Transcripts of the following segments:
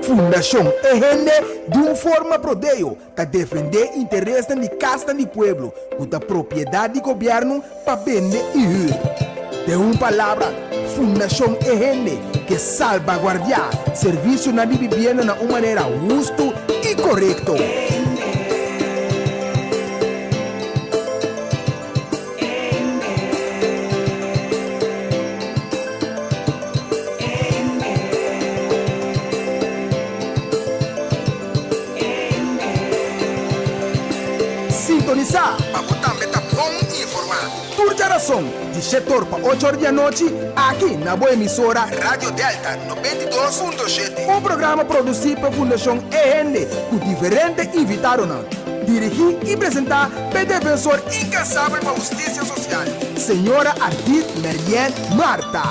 Fundação EGN de uma forma prodeio que defender interesse de casta do pueblo, com a propriedade de governo para vender e de uma palavra, Fundação EGN que salvaguardia serviço na vivienda de uma maneira justa e correta. Sintonizar para botar meta bom e informado. Por geração, de 7 horas para 8 horas da noite, aqui na boa emissora Rádio Delta 92.7. Um programa produzido pela Fundação EGN, com diferentes invitados. Dirigir e apresentar pelo defensor incansável para a justiça social, senhora Ardit Merien Marta.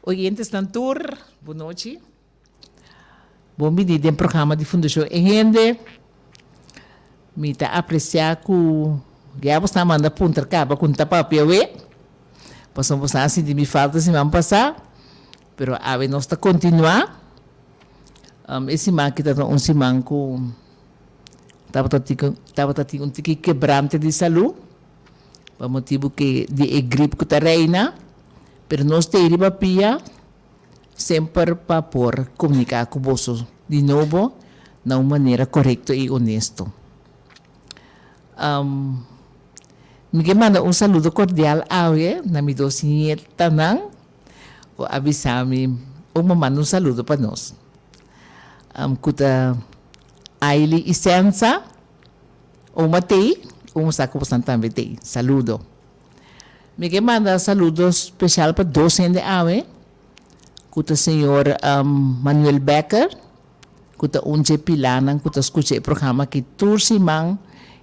Oyentes ng tour, boa noite. Bom dia do programa de Fundação EGN. Me está apreciar que já você manda punta capa com tapa piawe. Passamos assim de me falta se vamos passar, pero a ver nós está continuar. Esse man que está um simão com estava tendo um tique quebrante de saúde, por motivo que de gripe que está reina. Pero nós temos pia sempre para por comunicar com vocês de novo de uma maneira correta e honesta. Me manda saludo cordial a na minha docinha tanang o avisar-me manda saludo para nós. Kuta Aili Isensa o matei saco bastante também tem saludo. Me manda saludo especial para docente awe, kuta senhor Manuel Becker, kuta unje pilanan, kuta escucha o programa que tursimang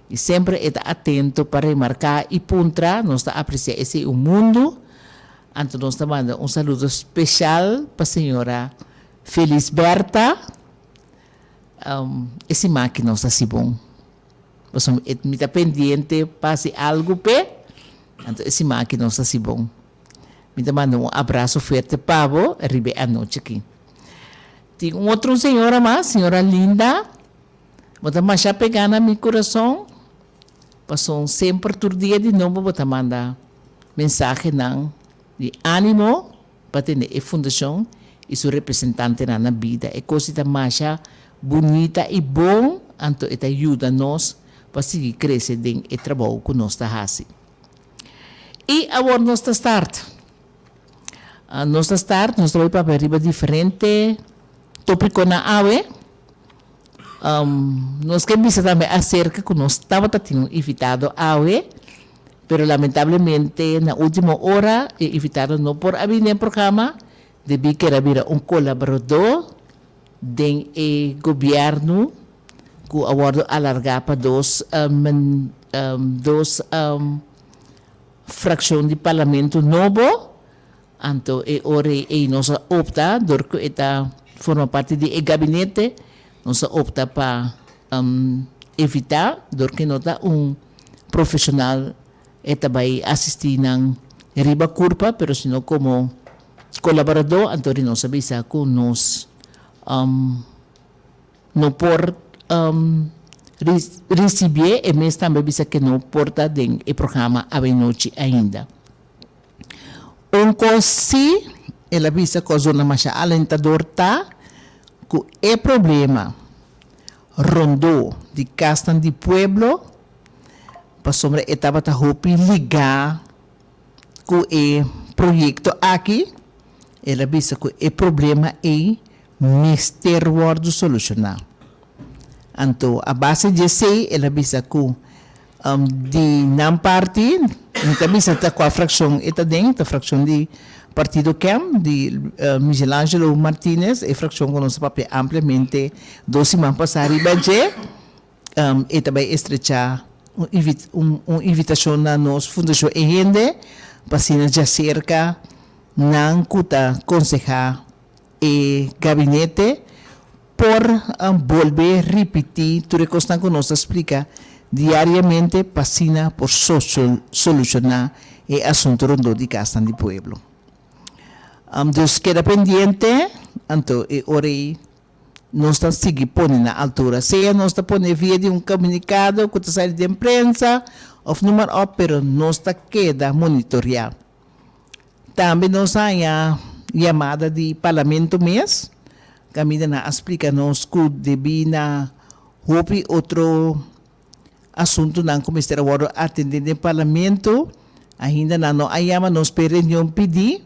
e sempre está atento para remarcar e puntra, nós está apreciar esse o mundo. Então nós está manda saludo especial para a senhora Feliz Berta, esse máquina está assim bom. Você me está pendiente para se algo pe. Então, esse máquina está assim bom. Me manda abraço forte para você, arriba à noite aqui. Tem outro senhora mais, senhora Linda. Você mais já pegar no meu coração. Passou sempre todo dia de novo, você manda mensagem de ânimo para ter a fundação e seu representante na vida. É coisa mais bonita e bom, então ela ajuda nós para seguir crescendo e trabalho que nós está fazendo. E agora nós está start. Nós vamos para arriba diferente tópico na AWE. Nós queremos também acerca que nós estava tendo invitado AWE, pero lamentavelmente na última hora invitado não por abrir no programa, devido que era colaborador do governo que agora alargar para duas fração de parlamento novo, então nós opta, porque esta forma parte do gabinete, nós opta para evitar, porque nós profissional vai assistir na riba curva, pero sino como colaborador, então nós avisa que nós não por receber e mesmo também avisa que não porta den o programa a noite ainda. Se ela avisa que a zona mais alentador está, que é problema rondou de Castan de Pueblo, para sobre etapa da hopi ligar com o projeto aqui, ela avisa que o problema é mistério de solucionar. Então, a base de sei, ela avisa que de não parte, não avisa que a fração está dentro, a fração de Partido CAM de Michelangelo Martinez, a fracción que nos papel ampliamente 2 semanas pasadas, e também estrechar uma invitação na nossa fundação Egende, para se já cerca, não cuta aconselhar e gabinete, por volver a repetir tudo que estão conosco explica diariamente para por solucionar o assunto rondo de casa do pueblo. Deus queda pendiente, então, e orei, nós estamos seguindo na altura. Seja nós estamos pondo via de comunicado, que sai de imprensa, ou número op, pero nós está queda monitorear. Também nós há chamada de parlamento mês, que na explica nos que devia houve outro assunto não começar agora atender no parlamento, ainda não há chama nos reunião pedir,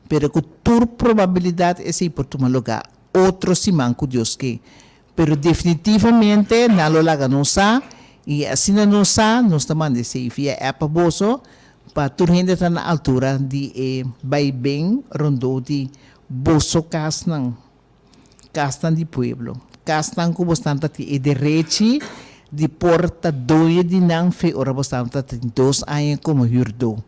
pero com toda probabilidade esse por tomar lugar outro simanco Deus que, pero definitivamente não lo laga não sa e assim não sa nós também se via é para bolso para toda gente estar na altura de vai bem rondo de bolso casnan de pueblo casnan como bastante de direito de porta doia de não fe ora bastante de 2 anos como hurdo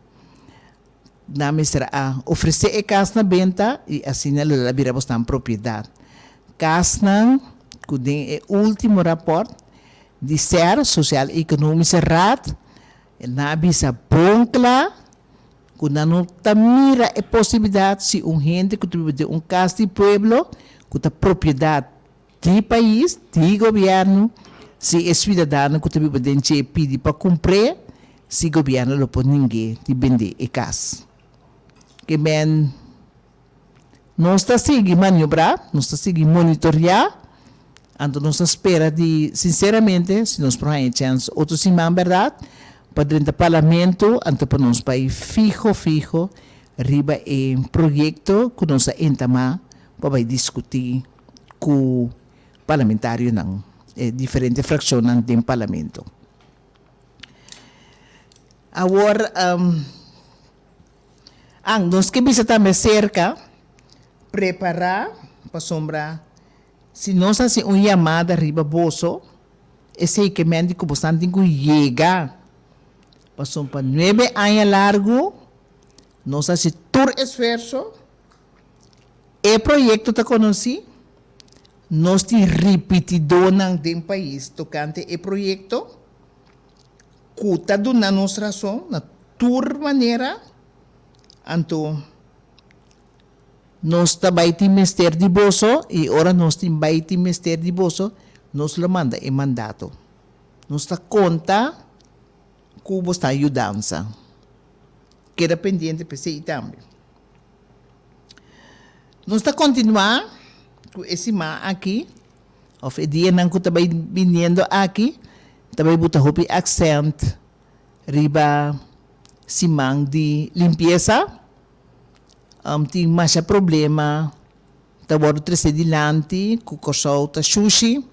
na mestra a oferecer a casa na venda e assim ela labira bastante propriedade. Casa que tem o último rapport de ser social e econômica rat na bisa boncla que não mira a possibilidade se gente que tem casa de pueblo que tem propriedade de país, de governo, se é cidadão que tem que pedir para comprar, se o governo não pode ninguém de vender a casa. Que bem, nós está seguindo maniobrar, nós está seguindo monitorear, então nós espera de, sinceramente, se nós provarmos chance, outro semana, verdade, para dentro do parlamento, então para nós país fijo, arriba em projeto que nós entamar para discutir com o parlamentário, não, diferentes frações do parlamento. Agora, nós que bisa também cerca, preparar para sombra, se nós assim uma chamada arriba bolso, esse que me indica bastante que chega, para sombra 9 anos largo, nós assim todo esforço, e projeto está conhecido, nós te repetidor no país, tocante e projeto, que está dando nossa razão, na tua maneira. Então, nós também temos Ministério de Bolso e agora nós também temos Ministério de Bolso, nós lo manda em mandato. Nós está conta que você está ajudando. Queda pendente para você também. Nós está continuar com esse mar aqui, o dia não que também vindo aqui, também botar o accent riba simang de limpeza, tem mais problema, tawaro trece dilante, kukosau ta sushi,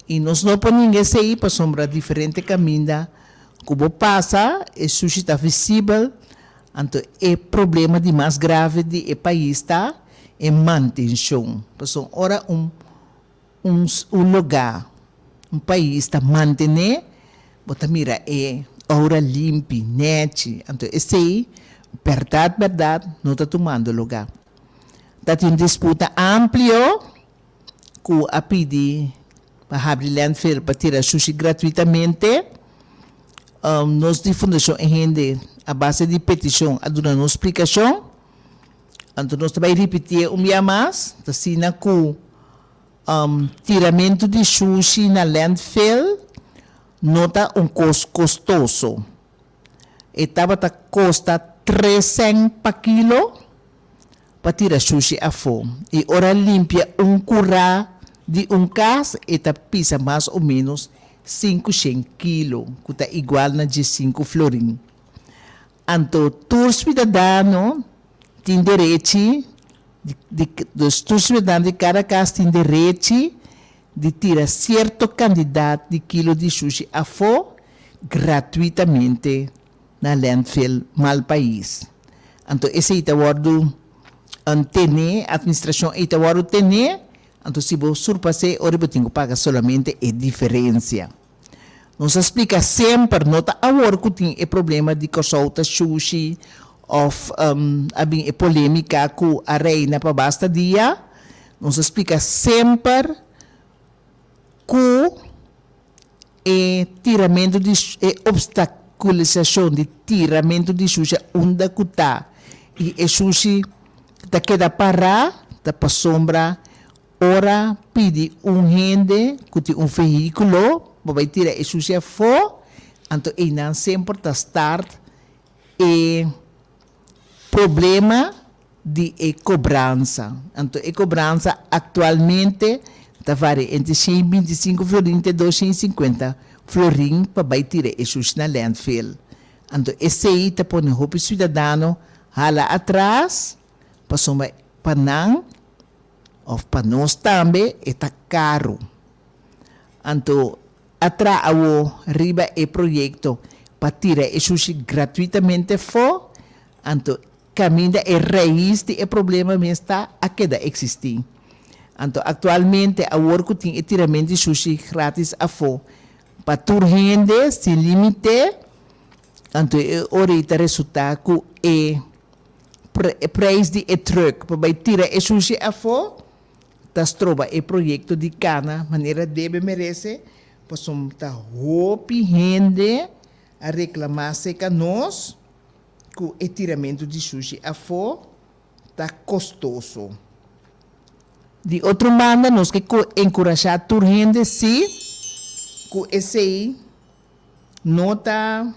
e nós não podemos ninguém sair para sombra diferente caminho, como passa, e sushi está visível, então é problema de mais grave de país está é manutenção, então ora lugar, país está mantener, bota mira ora limpo, net, então esse aí verdade, não está tomando lugar. Está uma disputa ampla que a pedir para abrir landfill para tirar sushi gratuitamente. Nós de Fundação Egende, a base de petição, a dar uma explicação. Então, nós também repetir mais, assim, que tiramento de sushi na landfill não está custo custoso. Estava a custa 300 para quilo para tirar sushi a fome. E ora limpia curá de casa e pisa mais ou menos 500 quilos, que está igual na de 5 florim. Então, todos os cidadãos têm direito, os cidadãos de cada casa têm direito de tirar certo candidato de quilo de sushi a fome gratuitamente na landfill mal país. Então, esse ita wardo tene, administração ita wardo tene, então se você surpassar, ora você tem que pagar somente a diferença. Nos explica sempre, nota agora que tem o problema de consulta sushi, ou a polêmica com a reina para basta dia, nos explica sempre que o tiramento de obstaculização de tiramento de sushi onde que está e o sushi está queda parar, está para sombra, ora pede gente que tem veículo para tirar o sushi fora, então não sempre está start e problema de cobrança. Então, a cobrança atualmente está variando entre 125 florim e 250 florim para tirar o sushi na landfill. Então, esse aí está pondo o cidadão hala atrás, para não, ou para nós também, está caro. Então, atrás arriba o projeto para tirar o sushi gratuitamente fora, então, caminha é raiz do problema mesmo está a queda existir. Então, atualmente, a work tem tiramento de sushi grátis a fora. Para toda gente, sem limite, então, o resultado é o preço de truck para tirar o sushi a fora, das troba o projeto de cana, maneira deve merece, para somar roupa gente a reclamar-se que nós, que o tiramento de sushi a fora está custoso. De outra maneira, nós que encorajar a gente se que esse não está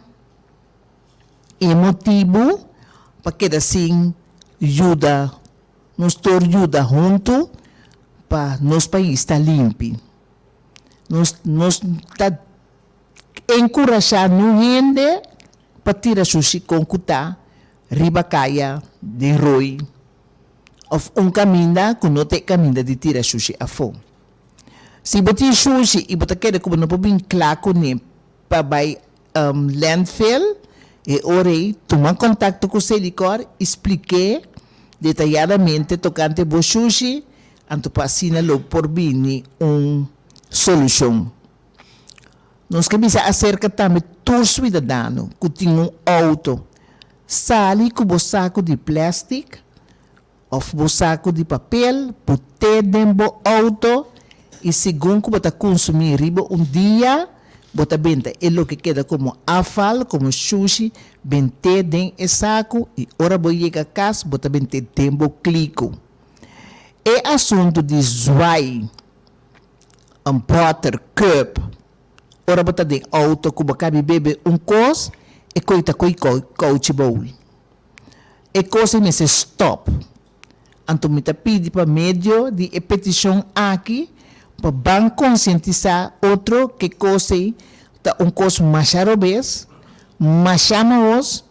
emotivo para que assim ajuda, nos ajuda junto para nosso país estar limpo. Nós está encorajando gente para tirar sushi com cuta, ribacaia, de roi, ou caminho que não tem caminho de tirar sushi a fora. Se você sushi e você quer que não pode claro com ele para landfill, e orei, toma contato com o Selicor, expliquei detalhadamente tocante ao sushi, então para assinar por vir uma solução. Nós queremos acerca também todo cidadão que tem auto, sale com o saco de plástico, ou o saco de papel, botar dentro do auto, e segundo que você consumir dia, você vende o que queda como afal, como sushi, vende dentro do saco, e ora você chega a casa, você vende dentro do clico. É assunto de zwai, butter, cup, ora você tem auto, que você bebe coisa, e coita coach bowl. E coisa nesse stop. Então, me pedi para meio de petição aqui, para bem conscientizar outro que coisa coisa mais arobês, mais chamados,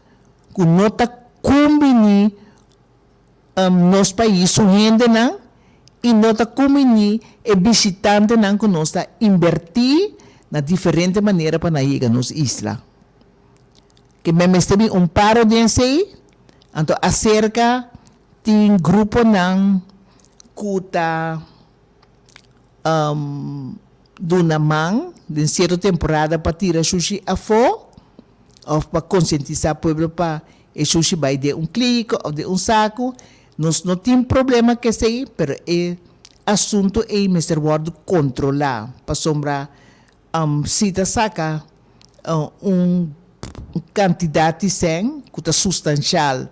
que não está combinando nos países gente não, e não está combinando visitante não que nós está invertir na diferente maneira para chegar nos islas. Que mesmo esteve paro desse aí, então acerca de grupo não que está duna mão de certa temporada para tirar sushi a fora ou para conscientizar o povo para o sushi vai de clique ou de saco. Nós não temos problema que sei, mas o assunto é Mr. Ward controlar para sombra se te saca quantidade sem que está substancial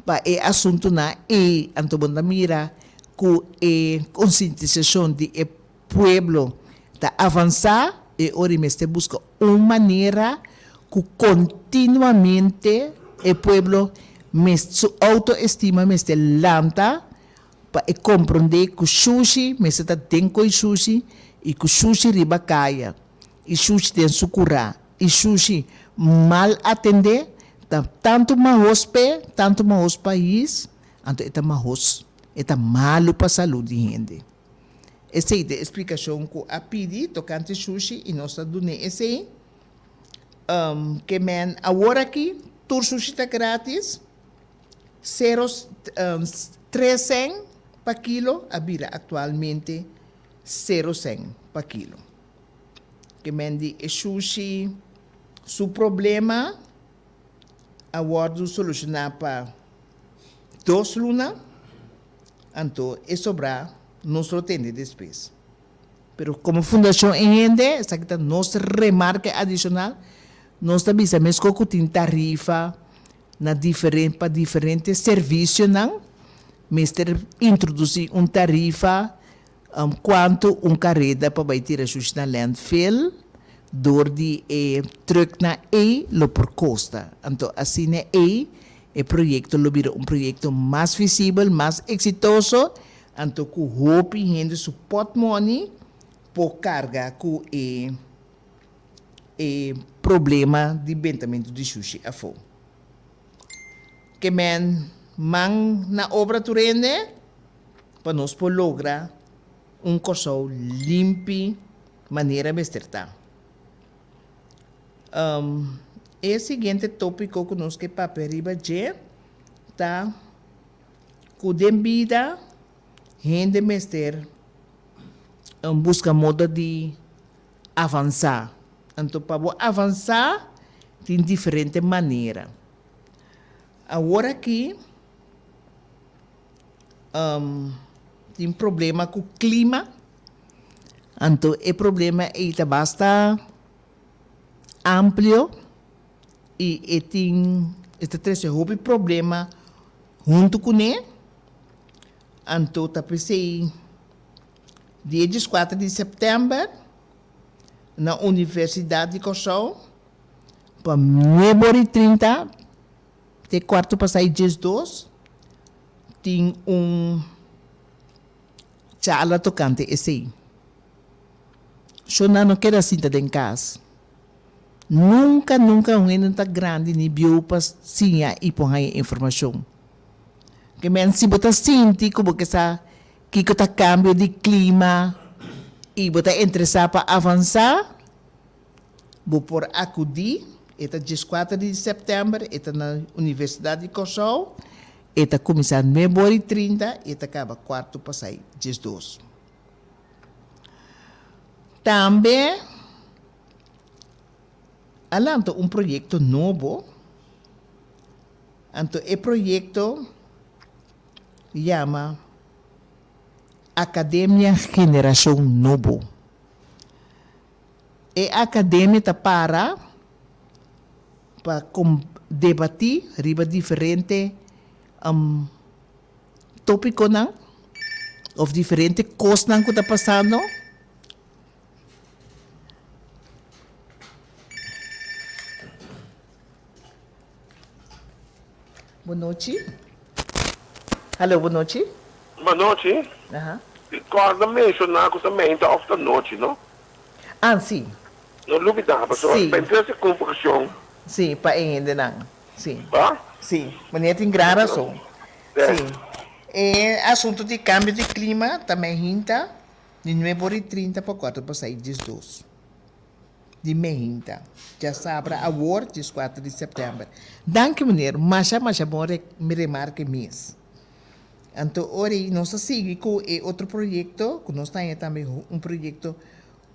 para o assunto na e antobanda mira que a conscientização de pueblo está avançar e hoje mesmo busca uma maneira que continuamente o pueblo sua autoestima mesmo lanta para compreender que o sushi mesmo está dentro do sushi e que o sushi riba caia e sushi tem sucura e sushi mal atender tanto mais pé tanto mais país então está malo para a saúde de gente. Essa é a explicação que a pedi tocante sushi e nós estamos dando esse que agora aqui todo sushi está grátis 3 pa kilo, abira atualmente 0 pa kilo. Que mendi e sushi, su problema, awardo solucionar para 2 lunas, então e sobrar, nós temos despesa. Pero como fundação entende, essa que nossa remarca adicional, nós também sabemos que tem tarifa para diferentes serviços, não? Mister introduzir tarifa quanto carreta para vai tirar na landfill, door die terug naar lo por costa. Então, assim é projeto lo vira projeto mais visível, mais exitoso, então com hope gente support money por carga com problema de bentamento de sushi a fo. Que man na obra turende para nós por lograr coso limpo maneira mesterta. O seguinte tópico que nós que para riba je tá com vida gente mester busca modo de avançar. Então para avançar tem diferente maneira. Agora aqui tem problema com o clima. Então o problema é basta amplo e tem este problema junto com ele. Então, tá pensei dia 4 de setembro na Universidade de Cossão para 9h30 até quarto para sair 2 tem sala tocante esse. So não quero assim em casa. Nunca um eno tá grande ni bio pas sinha e põe a informação. Que men se bota sinti como que sa que tá cambio de clima e bota interessar para avançar, vou por acudir, eta 4 de setembro, eta na Universidade de Cossão, eta começar 9h30, eta acaba quarto para sair 2. Também alanto projeto novo. Então, o projeto chama Academia Geração Novo. E a academia está para debater riba diferente tópico não, ou diferente coisas que está passando. Boa noite. Alô, boa noite. Boa noite. Ricorda mencionar que também da of the noite, não? Ah, sim. Não duvidava, só pensa com compreensão. Sim, para ainda não. Sim. Tá? Sim, maneira tem grande razão. Sim. E assunto de câmbio de clima também hinta de 9h30 para 4 para sair 2. De mehinta. Já sabe a word de 4 de setembro. Danke, meneer. Mas bom me remarque mesmo. Então, hoje, nós seguimos com outro projeto, que nós temos também projeto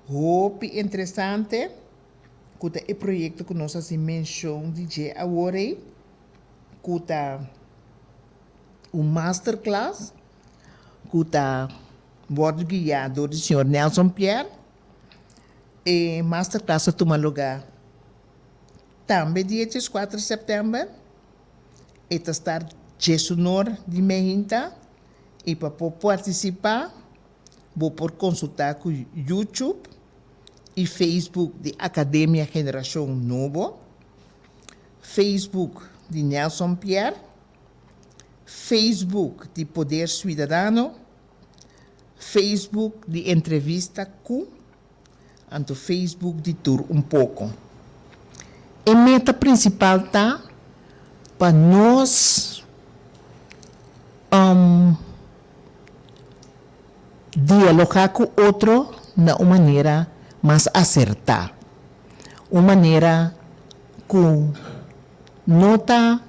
muito interessante, que é o projeto que nós mencionamos de agora, que é masterclass, que está guiado do senhor Nelson Pierre, e masterclass toma lugar também dia 4 de setembro, e está gestionador de Mehinta, e para participar, vou por consultar com YouTube e Facebook de Academia Geração Novo, Facebook de Nelson Pierre, Facebook de Poder Cidadano, Facebook de Entrevista com, e Facebook de Tour pouco. A meta principal está para nós dialogar com o outro de uma maneira mais acertada. Uma maneira que não está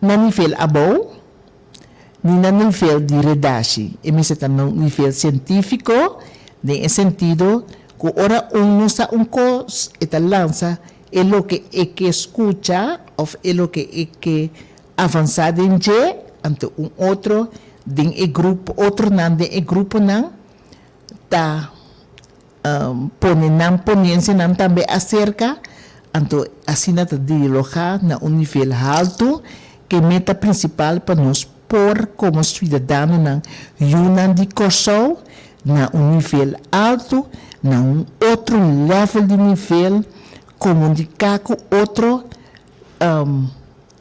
no nível abaixo, ni na nível de redação, e mas está no nível científico, em sentido que ora uno sa cos eta lança é lo que escuta ou é lo que avançar em je ante outro den grupo outro nan den grupo nan ta ponência nan também acerca anto assim na dialogar na nível alto que meta principal para nós por como cidadão nan yunan de corso na nível alto na outro level de nível comunicar com outro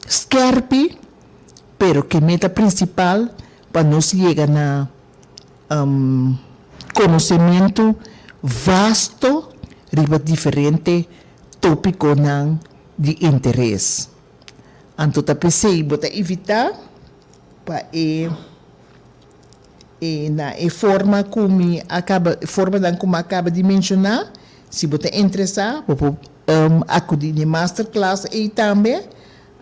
skerpi pero que meta principal para nós chegar na conhecimento vasto riba diferente tópico nan de interesse. Anto ta pensei bota evitar para na forma como acaba de mencionar, se você interessar, acudir na masterclass e também,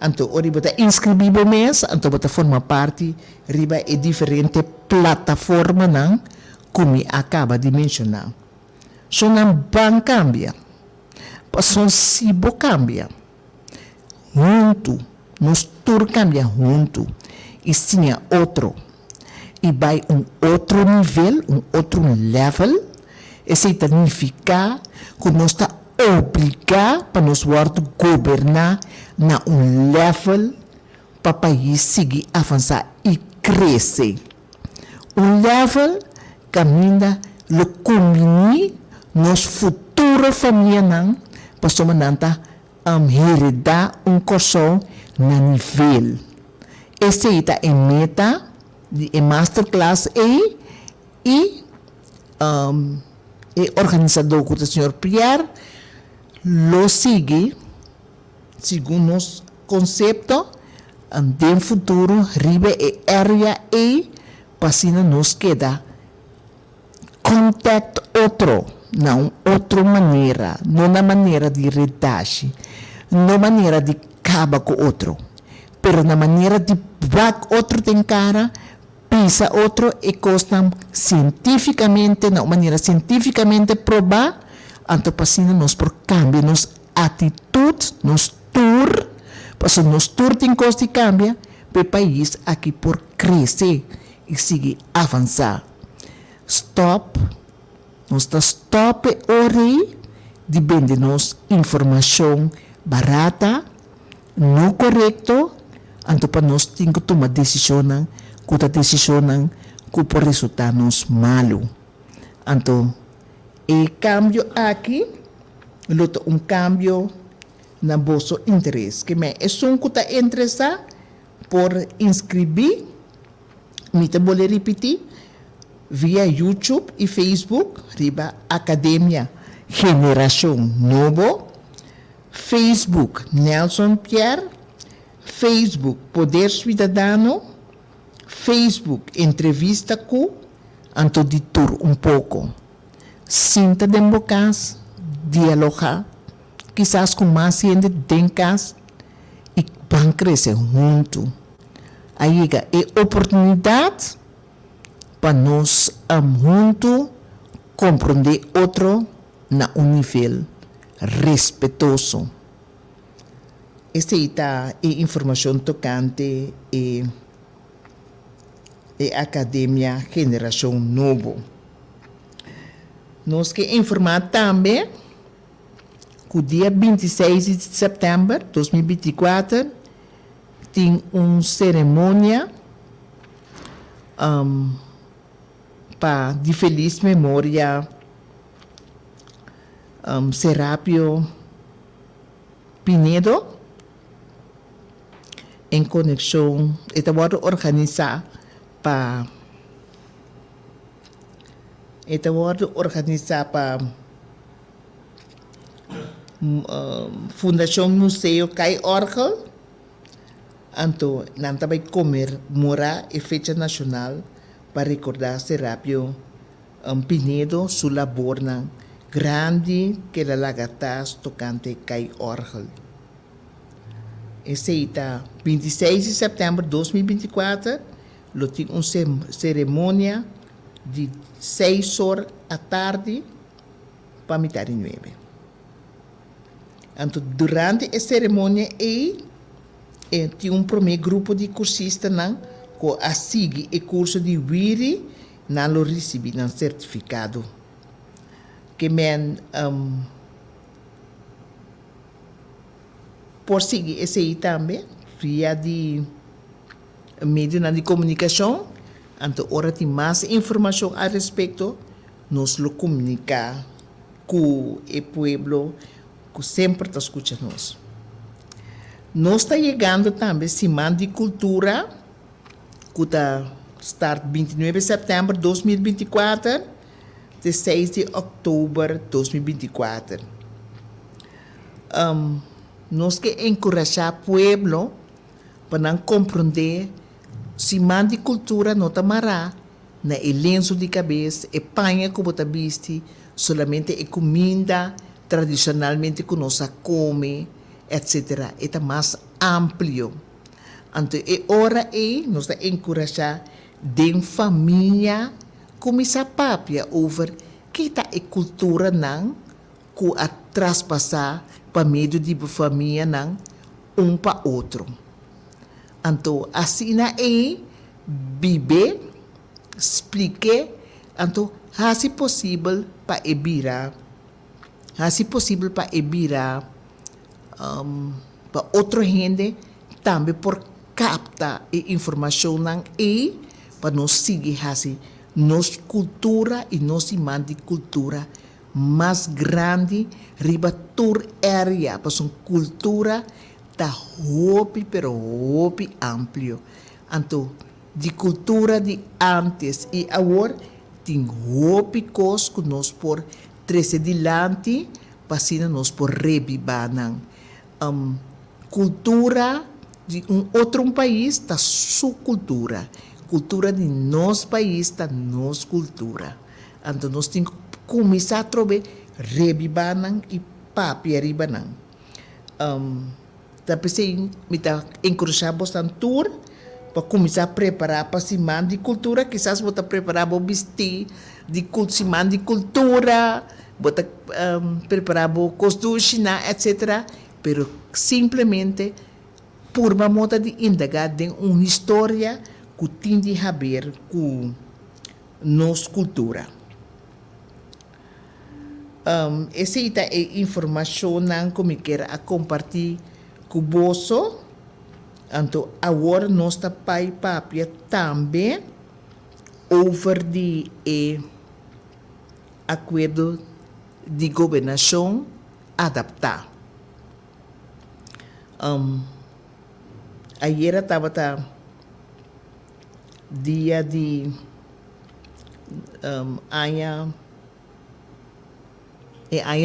então você inscrever mês, então você forma parte riba e diferente plataforma não, como acaba de mencionar. So não ban cambia, passou sibo cambia, junto, nos tur cambia junto, e tinha outro. E vai outro nível, outro level, isso significa que nós está obrigado para nós governar na level para o país seguir avançar e crescer. Level caminha lo combine nos futuro família não, para somente heredar curso na nível. Esse é a meta de masterclass e organizador o senhor Pierre lo sigue segundo os conceito de futuro riba e área e passina nos queda contact outro não outra maneira não na maneira de redação não maneira de acabar com outro pero na maneira de back outro tem cara pisa outro e costa cientificamente, na maneira cientificamente provar, anto passina nos por cambio, nos atitude, nos tour, passo nos tour tem costa e cambia, para o país aqui por crescer e seguir avançar. Stop, nos está stop ori, de vender-nos informação barata, não correto, anto para nós temos que tomar decisão kuta decisyonan ku por resultados malo. Anto, cambio aqui, luto cambio na vosso interesse. Que me kuta interessa por inscrever, me te vou repetir, via YouTube e Facebook, riba Academia Generação Novo, Facebook Nelson Pierre, Facebook Poder Cidadano, Facebook, entrevista com anto de tur pouco. Sinta de bocas, dialogar, quizás com mais gente de casa e vão crescer junto. Aí é oportunidade para nós junto compreender outro na nível respeitoso. Esta é a informação tocante e Academia Generação Novo. Nós queremos informar também que o dia 26 de setembro de 2024 tem uma cerimônia de feliz memória Serapio Pinedo em conexão, estava organizar para Fundação Museu Kai Orgel, anto não também comemorar a fecha nacional para recordar Serapio Pinedo sua labor na grande que la lagatas tocante Kai Orgel. Esse é 26 de setembro de 2024, lo tem cerimônia de 6 horas à tarde para mitad de 9. Então, durante a cerimônia, tem primeiro grupo de cursistas que assiste o curso de Wiri, não recebe um certificado. Que men por seguir esse aí também, via de meio de comunicação, então, ora tem mais informação a respeito, nos lo comunicar com o povo que sempre está escutando nós. Nós está chegando também Semana de Cultura, que está start 29 de setembro de 2024, de 6 de outubro de 2024. Nós que encorajar o povo para compreender Semana de Cultura não está mará na lenço de cabeça, e panha que você viste, solamente a comida tradicionalmente que nós come, etc. É mais amplo. Então, é hora nós encorajar de família começar a papia over que está a cultura não que a traspassar para meio de família não para outro. Então, assim viver, explique, então, se possível para evitar, para outra gente também por captar a informação e para nós seguir assim nossa cultura e nossa imagem de cultura mais grande riba toda área, para sua cultura está hopi amplo. Então, de cultura de antes e agora tem hopi coisas que nós por trazer adiante para nós por revivar. Cultura de outro país está sua cultura. Cultura de nosso país está nossa cultura. Então, nós temos que começar a trocar revivar e papi arriba. Também me está encorajando bastante tour para começar a preparar para semana de cultura. Quizás vou preparar para vestir de semana de cultura, vou preparar para costume china, etc. Pero simplesmente por uma moda de indagar de uma história que tem a ver com nossa cultura. Essa é a informação que eu quero compartilhar com você. Então, agora nós estamos papia também over de acordo de governação adaptar. Ayer estava dia de aia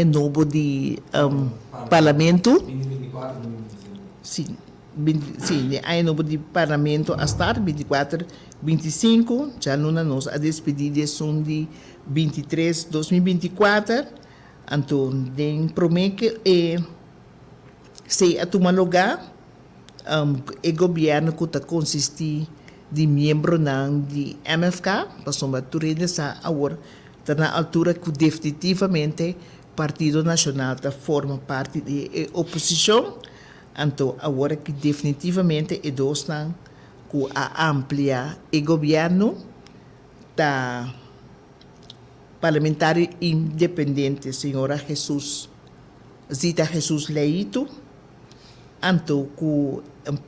novo de parlamento. Sim, aia novo de parlamento a estar 24, 25, já não nós a despedida são de 23, 2024. Então, promete que se a tomar lugar o governo que está consistir de membro de MFK, passou a turina agora está na altura que definitivamente o Partido Nacional forma parte da oposição. Então, agora que definitivamente é dois que a amplia o governo da parlamentar independente, senhora Zita Jesus Leito, então que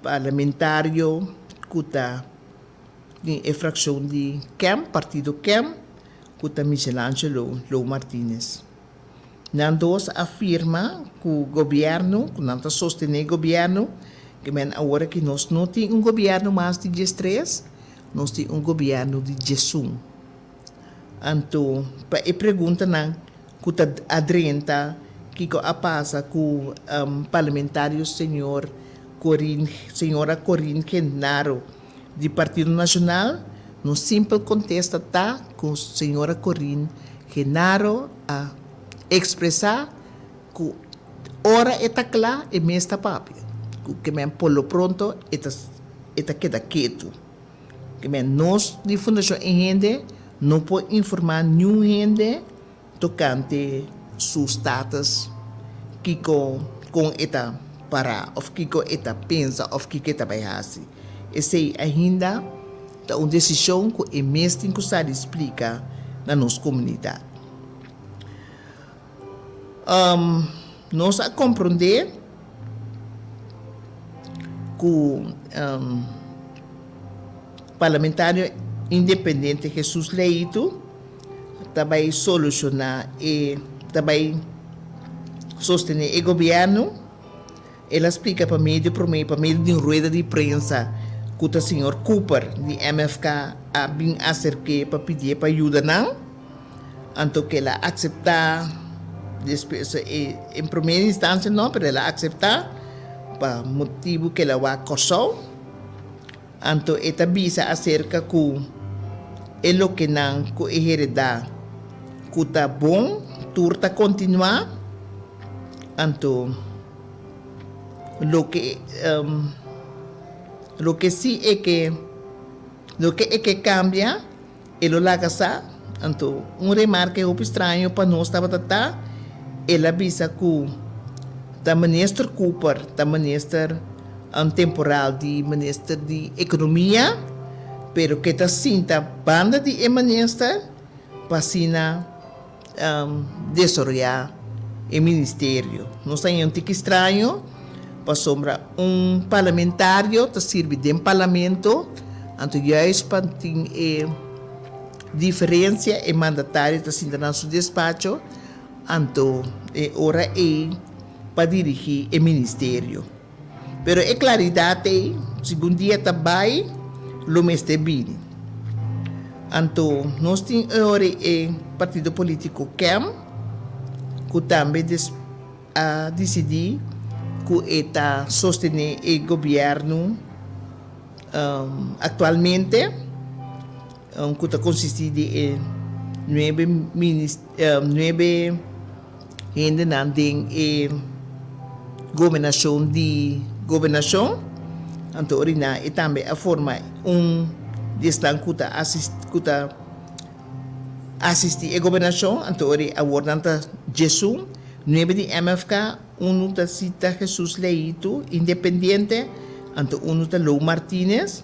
parlamentário que está em fração de CAM, Partido CAM, que está Michelangelo Lou Martínez. Nandos afirma que o governo, que não está sustentando o governo, que agora que nós não temos governo mais de 13, nós temos governo de 11. Então, para a pergunta que está adrenta, que a passa com o parlamentário senhora Corinne Genaro, do Partido Nacional, no simples contesta está com a senhora Corinne Genaro a expressar que ora está clara e mesmo papel, que me polo pronto está queda quieto. Que nós, de Fundação Gente, não pode informar nenhum gente tocante seus status que com eta para, ou que com eta pensa, ou que eta vai fazer. Essa ainda é uma decisão que é mesmo que se explica na nossa comunidade. Nós a compreender que o parlamentário independente Jesus Leito também solucionar e também sostener o governo. Ela explica para mim de uma rueda de prensa que o senhor Cooper de MFK a bem acerquei para pedir para ajuda não, então que ela aceitar em primeira instância não, mas ela aceitar para motivo que ela vai acusar. Então esta visa acerca que é o que não que heredar que está bom, turta continuar. Então lo que sí es que cambia é lo la casa. Então remarque um estranho para nós estava tata ela avisa que da minister Cooper da minister temporal de minister de economia pero que está cinta banda de minister para sina desarrollar o ministério. Nós temos um tique estranho para sombra parlamentário que serve de parlamento, então juist para ter diferença e mandatário que está no seu despacho, então é hora para dirigir o ministério. Pero é claridade, segundo dia também, lo mestre bem. Então nós temos agora o partido político CAM, que também decidir que está sostener o governo atualmente, que está consistido em 9 gente em governação de governação. Então, orina e também a forma destan que está assistir a governação. Então, ori a ordanta Jesus, 9 de MFK, da cita Jesus Leito, independente, então da Lou Martínez.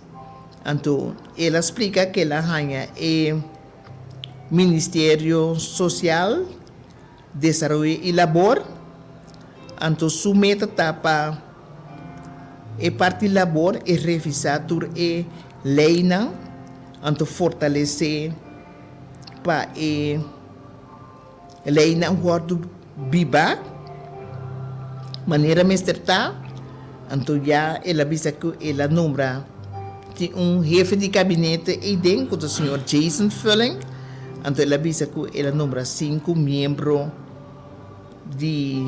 Então, ela explica que ela ganha o Ministério Social, Desenvolvimento e Labor. Então, sua meta está para a parte labor e revisar a lei, então fortalecer para a lei não guardo viva maneira mesterta. Então já ela avisa que ela nombra chefe de gabinete e dentro do senhor Jason Fulling. Então ela avisa que ela nombra 5 membros de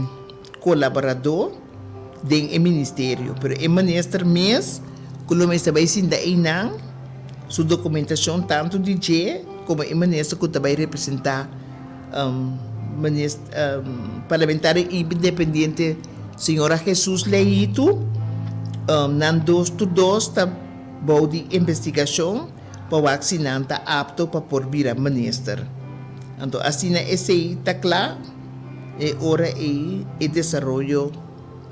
colaborador dentro do ministério. Pero o ministro mesmo, que o ministro vai se dar sua documentação tanto de G como o ministro que também representa parlamentar independente senhora Jesus Leito, nan 2 está bom de investigação para vacinar está apto para por vir a ministro. Então assim esse está claro e hora e desenvolvimento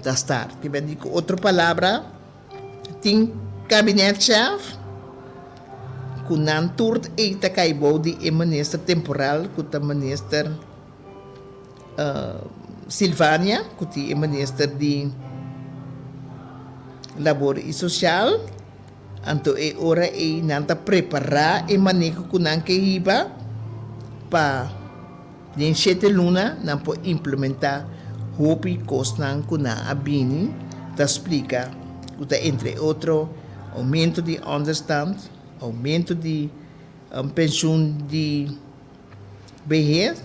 da start. Que bem digo outra palavra, tem gabinete-chefe que não turte e está caibo de ministro temporal que está ministro Silvânia, que é ministro de Labor e Social. Então é hora e não está preparar e manejo que não que iba para em 7 luna não pode implementar hopi cosnan que não abini da explica que entre outro aumento de understand, aumento de pensão de vejez,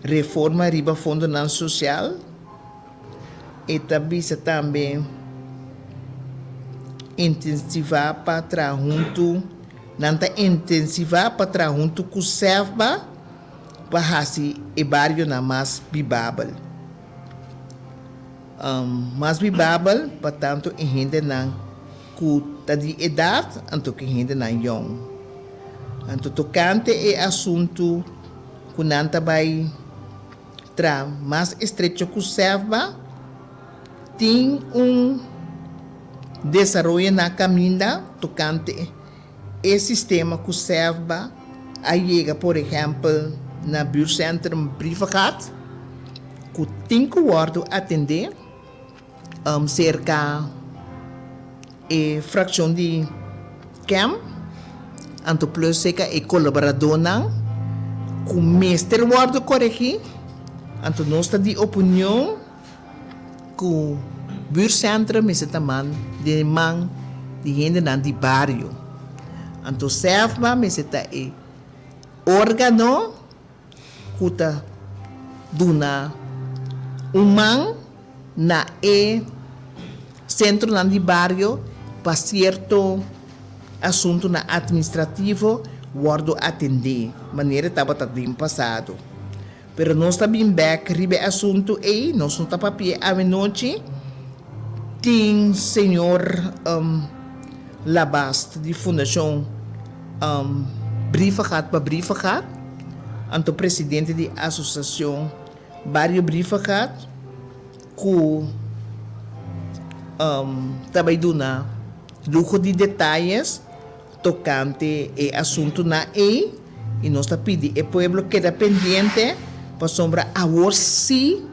reforma riba fundo não social e também intensivar para trás junto, não intensivar para trás junto com o serva para fazer o barrio na mais vivável. Mais vivável, portanto, em gente não que de edad, anto que gente na young. Anto tocante e assunto kunanta vai tra mais estrecho que serva, tem desenvolvimento na caminha tocante e sistema que serva a chega, por exemplo, na buurcentrum privado, que tem que atender cerca e fração de camp, anto plus seca e colaborador não, com mestre guardo corrigi, anto nossa de opinião, com buurcentrum is taman de man de gente nan de barrio, anto serva meseta e órgano, kuta duna man na e centro nan de barrio para certo assunto na administrativo guardo atender maneira estava bem passado pero nós está bem back ribe assunto e nós não está papel a noite tem senhor Labast de fundação Briefegat para Briefegat anto presidente de associação Barrio Briefegat que também duna luxo de detalhes tocante e assunto na e nós está pedindo o pueblo queda pendiente para sombra a si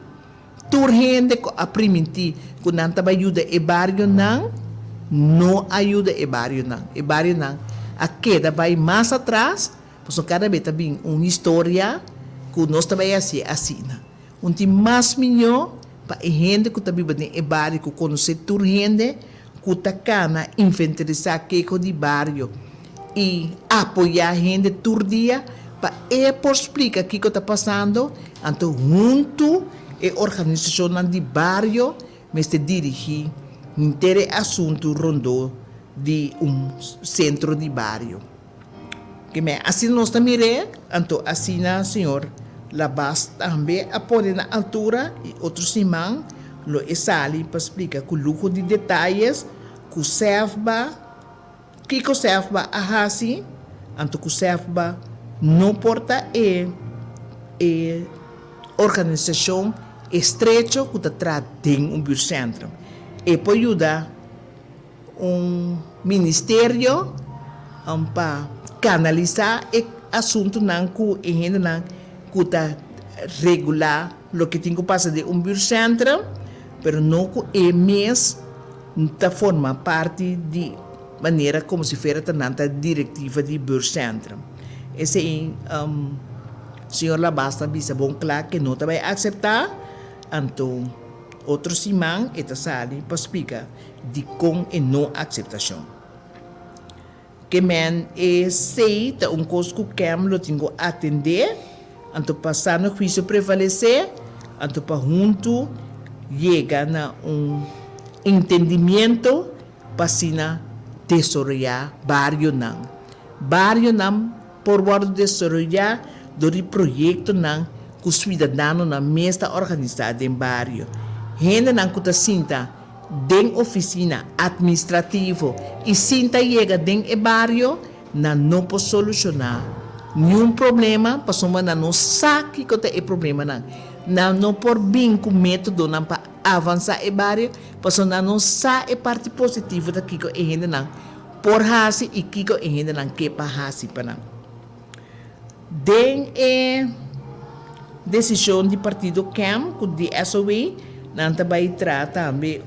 turgente a permitir que não também ajuda e barrio não ajuda e barrio não a queda vai mais atrás porque cada vez também uma história que nós também assim tem mais melhor para a gente que também vai em barrio que conhece turgente que está cana inventarizar que de barrio e apoiar a gente todo dia para explicar o que está passando então junto a organização de barrio mas te dirigir inteiro assunto rondo de centro de barrio que me assim nós também então assim senhor Labas também apoia na altura e outros irmãos lo esali para explicar com luxo de detalhes que serva a hasi anto que serva não porta e organização estrecho que trata de buurcentrum e pode ajudar ministério para canalizar o assunto não que ainda não que regular o que tem que passar de buurcentrum pero não que mês está forma parte de maneira como se fosse a diretiva de buurcentrum. Esse senhor Labasta bisa bom claro que não vai aceitar, então outros irmãos está sali para explicar de com e não aceitação. Que men sei tá coisa que lo tenho atender, então passar no juízo prevalecer, então para junto chega na entendimento para sina desarrollar barrio não por guardo desarrollar do projeto não que os cidadãos na mesa organizada em barrio gente não que sinta den oficina administrativo e sinta chega den barrio não pode solucionar nenhum problema para soma não sabe que é problema não por bem com método não para avançar e barrio para não sabe a parte positiva daqui que a gente não por hasi e que a gente não quer para hasi para não den decisão de partido CAM que de SOE não vai tratar também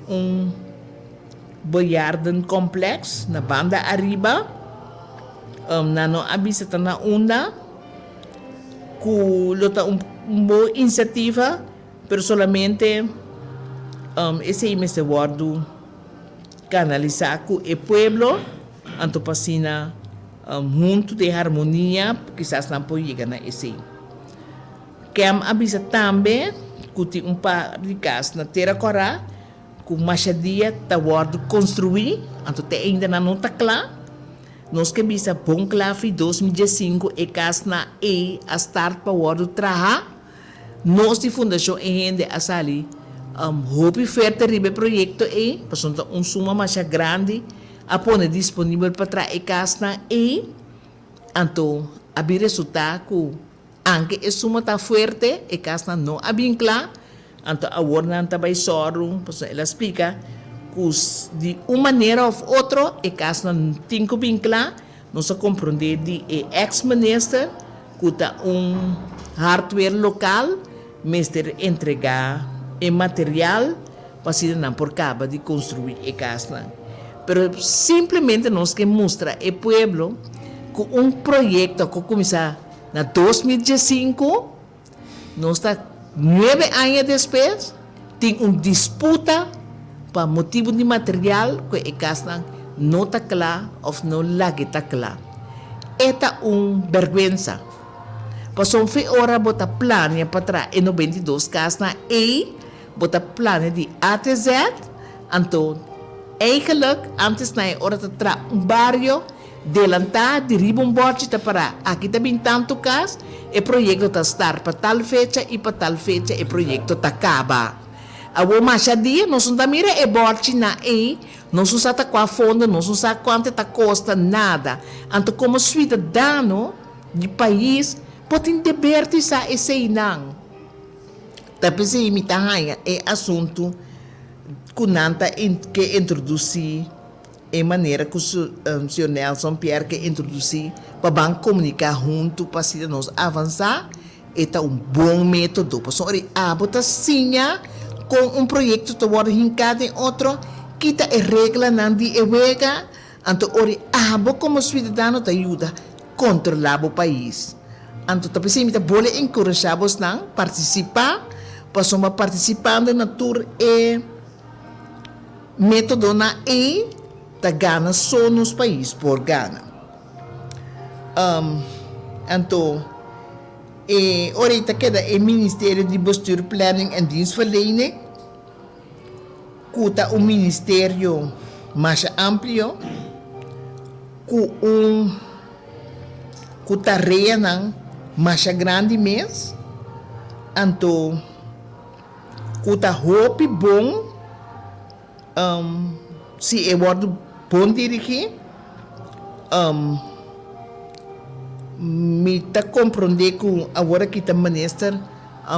Boyarden complex na banda arriba não avisa na onda que lota boa iniciativa pero solamente esse mesmo guardo canalizar com o pueblo anto pasina junto de harmonia quizás não pode chegar na esse que avisa também que tem par de casos na terra corá que machadia tá guardo construir anto te ainda não está claro nós que bisa bom claro 2015 e caso na a start para guardo trabalhar nós de fundação ainda a sali hope oferta ribe projeto para suma mais grande apone disponível para trazer casa e anto abi resultado que anche é suma tá forte e casa não abincla anto a warna tabay sorum pues ela explica que de uma maneira ou outra e casa não tem que vinclar não se compreende de ex-minister que tá hardware local mister entregar material para se não por cabo de construir a casa. Pero simplesmente nós que mostra o pueblo que projeto que começou na 2015, nós está 9 anos depois, tem disputa para motivo de material que a casa não está claro ou não lagi está claro. Esta vergüenza. Passou hora bota plano para trás em 92 casa e bota plano de ATZ, então eigenlijk antes na hora de tra barrio delantar de ribomborte para aqui também tanto cas e projeto está estar para tal fecha e para tal fecha e projeto está acaba a o mais dia nós não mira e borte na e nós não sabe qual fundo nós não sabe quanto está custa nada então como cidadão de país pode deber-te sa esse não tapi se imita hanya é assunto kunanta que introduzir em maneira que o senhor Nelson Pierre que introduzir para comunicar junto para se nós avançar é bom método para só abota sinha com projeto que vai hincado em outro quita a regra não de evega então ori como cidadão te ajuda controlar o país então tapi se imita bole encorajar vos não participar para só participando na tour e método na e da Gana só nos países por Gana. Então, ahorita queda o Ministério de Bestuur, Planning en Dienstverlening, que está ministério mais amplo, que está reina mais grande mês, então, que está roupa bom, se eu word bom dirigir, me está compreender que agora que está ministro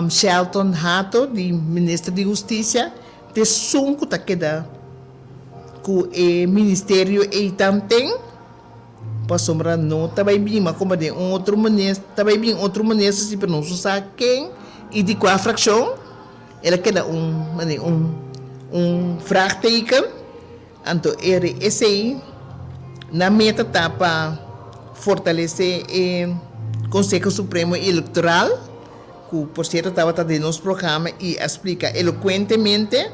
Shelton Hato, de ministro de Justiça, te sunco tá queda que o ministério e também para sombra não tá bem bem, mas como de outro ministro, tá bem bem outro ministro se não sabe quem e de qual fração, ela queda vraagteken. Então, esse na meta está para fortalecer o Conselho Supremo Eleitoral, que, por certo, estava dentro do nosso programa e explica eloquentemente,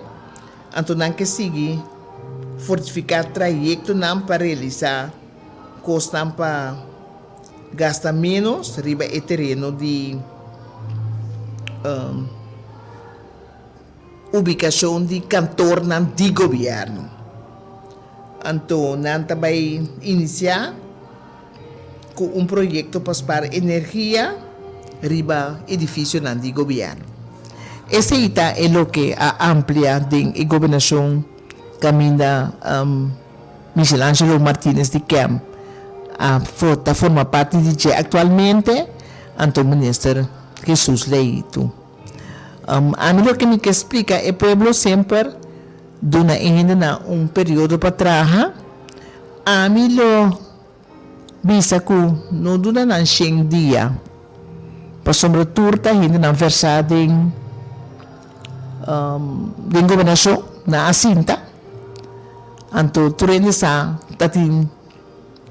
então, não que seguir fortificar o trajeto para realizar coisas para gastar menos, riba o terreno de ubicação de cantor de governo. Então, nós vai iniciar com projeto para energia riba edifício de governo. Esse é o que a amplia de governação caminha Michelangelo Martínez de Camp forma parte de atualmente então ministro Jesus Leito. A mim o que me explica é o pueblo sempre duna ainda na período para trás a mim lo bisa que não duna na 100 dias para sombra turta ainda na versada de governação na asinta anto turene sa tatin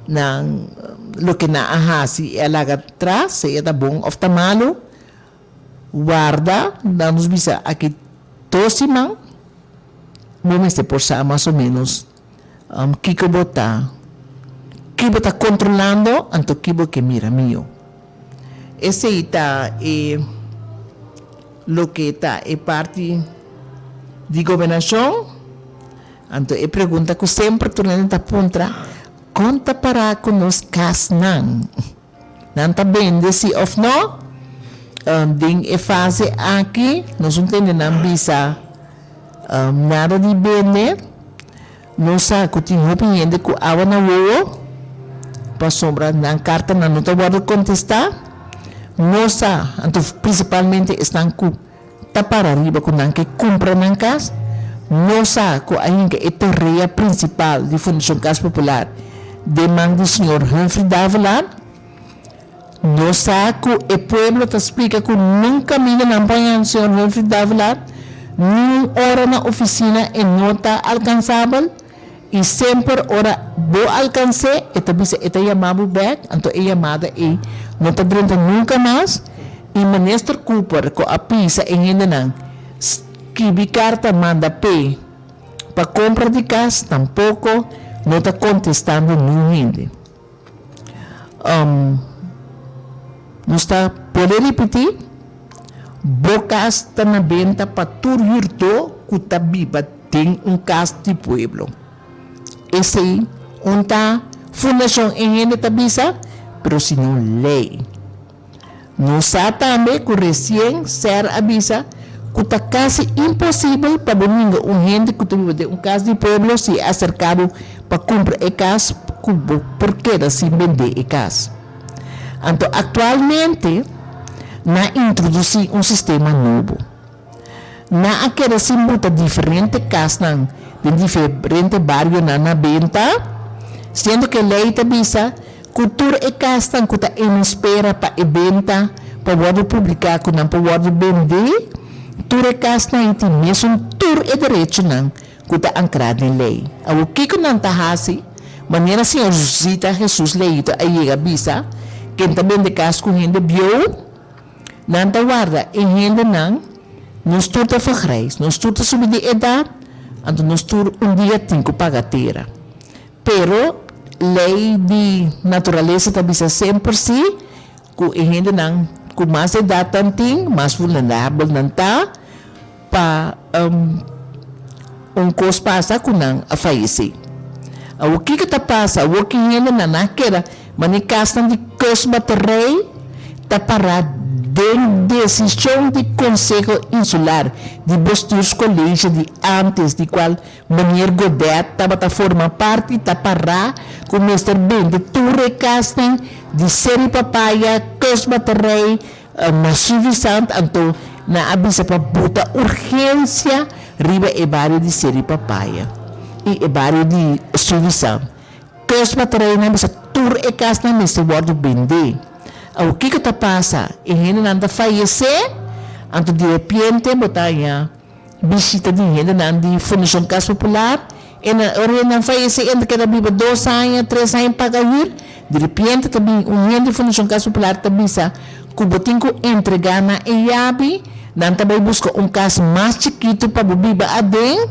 na lo que na ahasi elaga atrás se é bom ofta malo guarda dá-nos bisa aqui tosimang momento por sa mais ou menos kiko bota controlando anto kibo que mira mio esse está lo que está é parte de governação anto é pergunta que sempre tornando ta puntra conta para com nos cas não tá bem se of no ding e fase aqui nós não temos bisa nada de bem não sabe que tem opinião que awa na wo para sombra na carta na nota pode contestar não sabe então principalmente estão com tapar arriba com não que compra na casa não sabe que ainda é a teoria principal de Fundação Casa Popular demanda do senhor Humphrey Davelar não sabe que o povo te explica que nunca mira na apanha do senhor Humphrey Davelar nem hora na oficina e nota alcançável e sempre ora bo alcance eta bisa eta chamado back então é chamada e não está dentro nunca mais e minister Cooper com a pisa em ainda não que carta manda p para compra de casa tampouco não está contestando ninguém não está pode repetir bocas está na venda para todo yurto que está viva tem caso de pueblo esse aí uma fundação em ainda tabisa, pero se não lei. Não sabe também que recém ser avisa que está quase impossível para domingo gente que tem caso de pueblo se acercado para comprar a casa porque assim vender a casa. Então, atualmente, na introduzir sistema novo. Na aquela se muda diferente casa de diferente barrio na venda, sendo que a lei avisa cultura e casa que está em espera para a venda, para poder publicar, que não pode vender, tudo e casa tem mesmo tudo e direito que está ancrado na lei. O que não está assim, maneira senhor Jesus leito aí avisa, que também de casa com gente viu, não está guarda e gente não estuda fagreis, não estuda subir de idade, então não estuda dia tem que pagar. Pero lei de natureza também sempre se que a gente não com mais idade tem mais vulnerável não está para coisa passa com não a falecer. O que está passa o que a gente não quer mas em casa de coisa baterei está parado de decisão de Conselho Insular de Bostos Colégio de antes de qual maneira governo estava a formar parte está para com o Mr. Ben de Torre Castem de Seri Papaya Cosma Terrei na suficiente então na avisa para botar urgência riba e barrio de Seri Papaya e barrio de suficiente Cosma Terrei na avisa Torre Castem Mr. Wardo Bende o que está passa e gente não está falecer então de repente botanya visita de gente não de Fundação Casa Popular e na hora não falecer ainda que viva 2 anos 3 anos para ir de repente também gente de Fundação Casa Popular também sa que botem que entregar na IAB não também busca caso mais chiquito para viver adem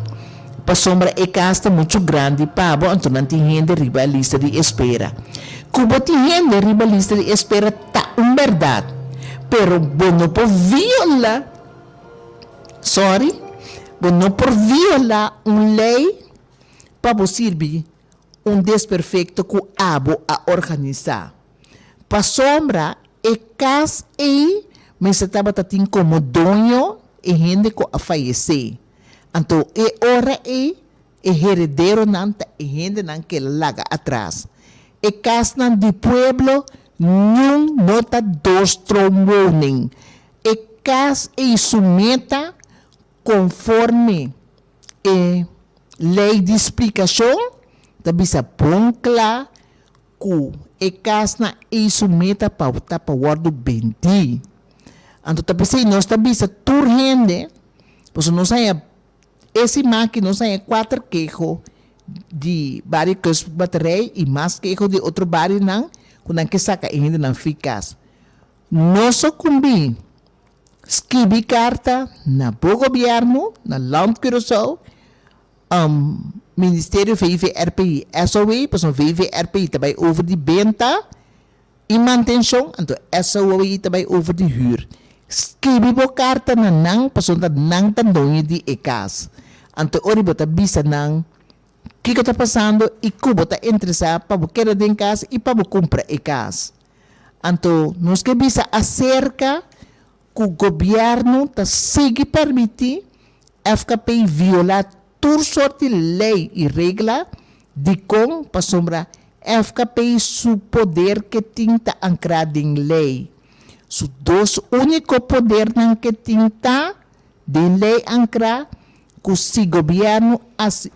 para sombra e casa muito grande para então não tem gente riba a lista de espera Cuba tem gente riba lista de espera tá verdade pero bueno por viola bueno por viola lei para servir desperfeito que abo a organizar para sombra e casa e mas estava tatin como dono e gente que a falecer então e hora e herdeiro nanta e gente não que laga atrás e casa de pueblo não nota 2 trombones e casa e sumeta conforme lei de explicação da bisa bom claro que e casa e sumeta para o guardo bendi então tá pensei nós tá bisa turrende pois não sai esse máquina não sai 4 queijos de vários que baterei e mais queijos de outro barrio não quando que saca ainda não ficas nosso cumbi escrevi carta na bo governo na land Curaçao Ministério VVRPI SOE pois o VVRPI também over de venda e manutenção então SOE também over de huur escrevi bo carta na nang pois o nang tandonho de ecas então ori bota bisa nang que está passando e como está interessado para querer de casa e para comprar em casa. Então, nós que bisa acerca que o governo está sigue permitir FKP violar tur soort lei e regla de com para sombra FKP su poder que tinta ancrado em lei. Su dos único poder nan que tinta de lei ancra que si governo,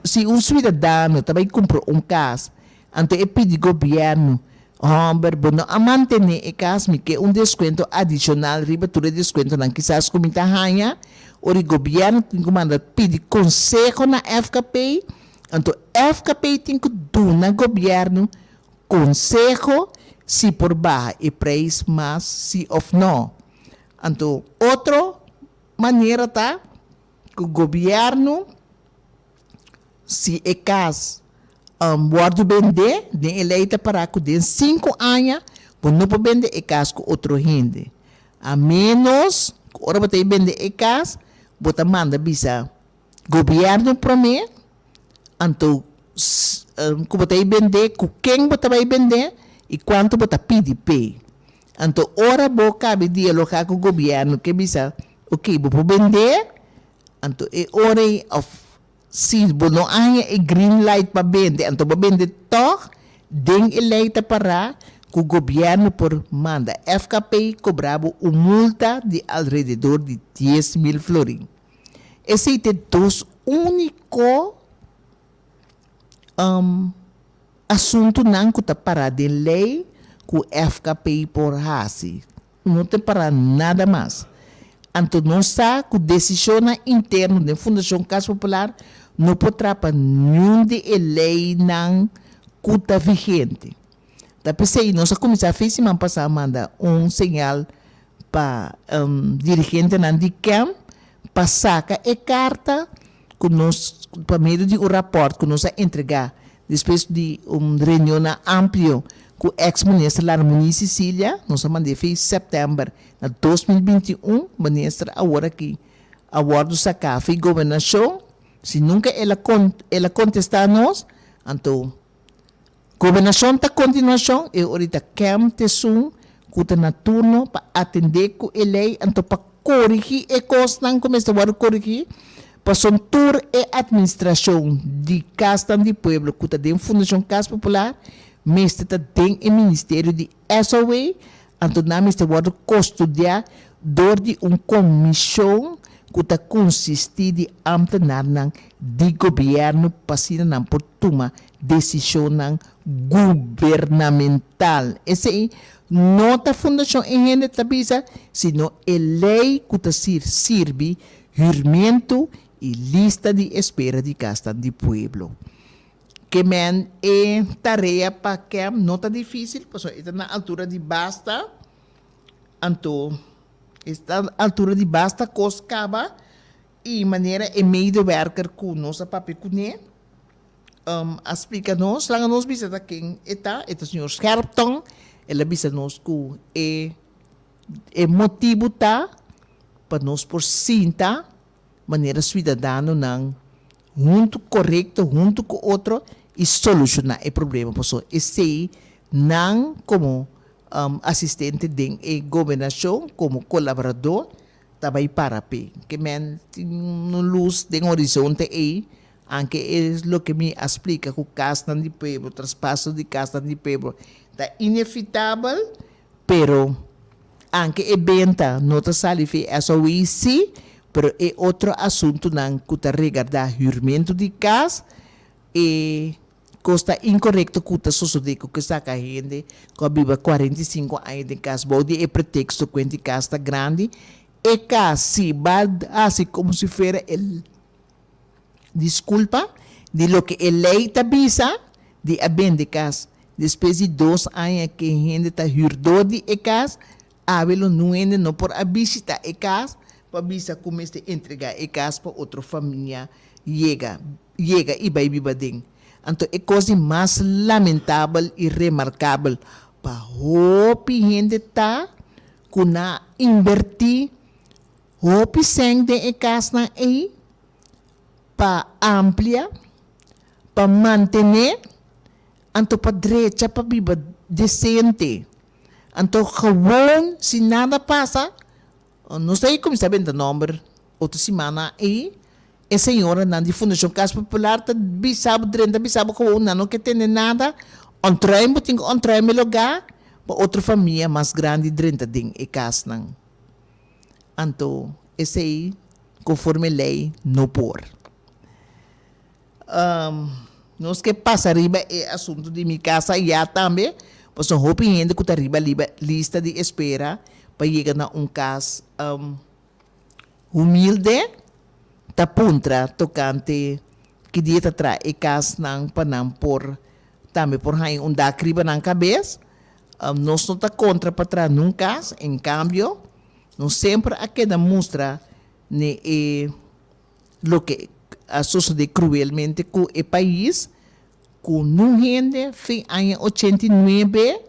se um cidadão também comprou caso, então pede governo, bueno, a manter o caso, que desconto adicional, ribatura desconto nan quizás comita hanha, o governo tem que mandar pedir conselho na FKP, então FKP tem que dar na governo conselho se por baixo e preço, mas se ou não. Então, outra maneira tá que o governo, se é caso, pode vender, de eleita para que de 5 anos, não pode vender é caso com outro gente. A menos, agora você vender é caso, você manda visa governo promete, então, que você vender, com quem você vai vender, e quanto você pede pay. Então, ora você cabe dialogar com o governo que bisa, ok, você pode vender, então, é hora se você não há green light para vender, então você vender toch, den eleita para que o governo por manda FKP cobrava uma multa de alrededor de 10.000 florins. Esse é dos únicos assunto não que está parado em lei que o FKP por hasi. Não tem para nada mais. Então, não está que a decisão interna da Fundação Casa Popular não pode trapar nenhum de lei não que está vigente. Da pensei, nós começamos a fazer semana passada manda sinal para dirigente na DICAM para sacar a carta que nós, para meio de um rapport que nós a entregar depois de reunião ampla com o ex-ministro da Harmonia Sicília, nós mandei em setembro de 2021, ministra agora aqui, a bordo da CAF e governação, se nunca ela contestar nós, então, governação está continuação, e ahorita quem te sum, que está na turno para atender com a lei, então para corrigir e coisas não começa a corrigir, para sontur e administração de Casa de Pueblo, que está dentro da Fundação Casa Popular, mas está dentro do Ministério de SOA, então nós estamos custodiar de uma comissão que está consistir de amtenar de governo para se não por tomar decisão governamental. Essa é nota fundação em gente tabisa, sino a lei que está serve juramento e lista de espera de Casa de Pueblo. Que men é tarefa para que não está difícil, porque está na altura de basta, então, está na altura de basta, coscaba, e maneira é meio de worker com nossa papel com ele. Explica-nos, lá nos visita quem está, o senhor Scherpton, ele visita-nos que é motivo tá, para nós por cinta, maneira cidadano não junto correto, junto com outro, e solucionar o problema. Porque esse não como assistente de governação, como colaborador, também para pé. Que men no luz de horizonte aí, aunque é o que me explica que o Casa de Pueblo, o traspasso de Casa de Pueblo, está inevitável, pero aunque é venta, não está saliendo eso sí, pero é outro assunto não que está regardar juramento de casa e costa incorreto que está sucedendo que está caindo com viva 45 anos de casa, bode é pretexto que a casa está grande e casi assim como se fuera el desculpa de lo que a lei está visa de abrir de casa depois de 2 anos que a gente está jurado de casa, habelo não por a visitar a casa para visa começar a entregar a casa para outra família chega e vai viver dentro. Então, é coisa mais lamentável e remarcável para a gente tá que na invertir o sangue de casa aí para ampliar, para manter, então para direita para viver decente. Então, gewoon, se nada passa, não sei como está vendo o número, outra semana aí, a senhora na de Fundação Casa Popular tá bisabo 30 bisabo com não que tem nada on try mo ting on try me lugar para outra família mais grande 30 ding e casa não anto esse aí conforme lei não por nós que passa riba é assunto de minha casa já também pois não hoping ainda que tá riba lista de espera para chegar na caso humilde ta puntra tocante que dia ta tra e cas nang panam por também por hai da criba nang cabeça nós não tá contra para tra num caso em cambio nós sempre a queda mostra ne lo que sucede cruelmente com o país com não gente fim ano 89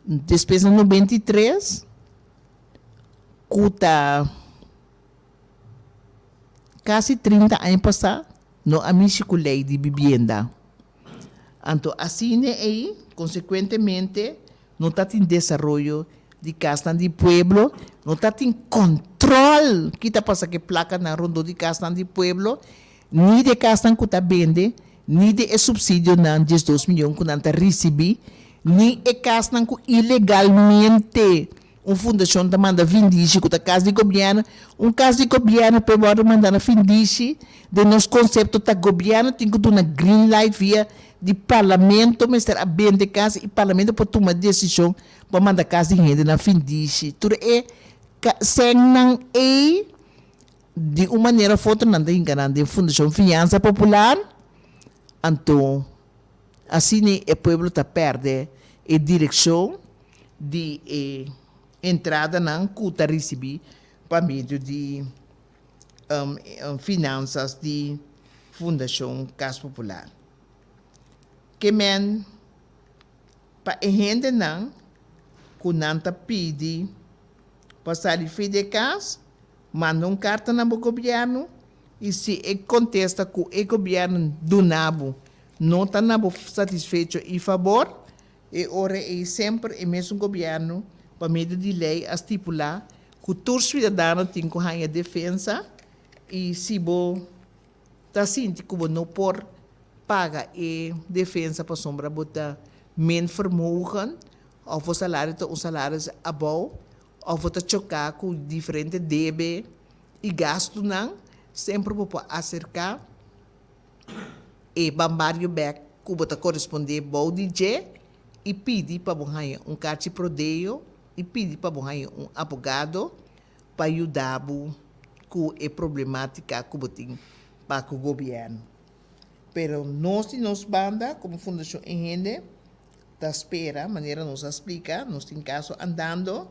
depois no 93 cuta quase 30 anos passados, não há lei de vivienda. Então, assim aí, consequentemente, não está em desenvolvimento de casa de pueblo, não está em controle que está passando que placa na rondo de casa de pueblo, nem de casa que está vende, nem de subsídio na 12 milhões que está receber, nem de casa que ilegalmente fundação da manda vindice com a casa de governo, casa de governo para mandar vindice de nosso conceito da governo tem que dar uma green light via de parlamento, mas ter a bem de casa e parlamento para tomar decisão para mandar casa de gente na vindice. Tudo é sem não é de uma maneira foto não tem enganando de fundação Finança Popular, então assim o povo está perde a direção de entrada não custa receber para meio de finanças de Fundação Casa Popular. Que men para a gente não que não está pede para sair de casa, manda carta no governo e se contesta que o governo do nabo não está satisfeito e favor, e ora é sempre o mesmo governo para meio de lei a estipular que todos os cidadãos têm que ter defesa e se você está sentindo que não pode pagar a defesa para sombra botar men vermogen ou o salário é salário abaixo ou você chocar com diferente débito e gasto não sempre para acercar e bambario back que você corresponde ao DJ e pedir para você cartão de prodeio e pedir para você advogado para ajudar com a problemática que você tem para o governo. Pero nós banda, como Fundação Enrende, está espera, maneira nos explica, nós tem caso andando,